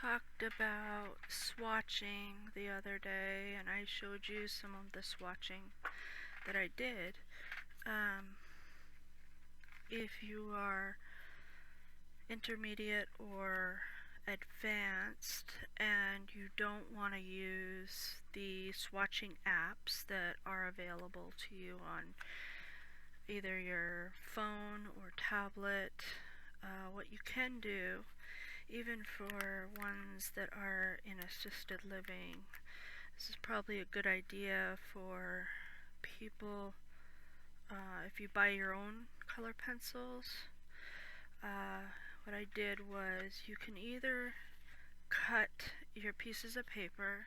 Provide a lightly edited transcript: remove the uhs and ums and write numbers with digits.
talked about swatching the other day, and I showed you some of the swatching that I did. If you are intermediate or advanced and you don't want to use the swatching apps that are available to you on either your phone or tablet, what you can do, even for ones that are in assisted living, this is probably a good idea for people. If you buy your own color pencils, what I did was you can either cut your pieces of paper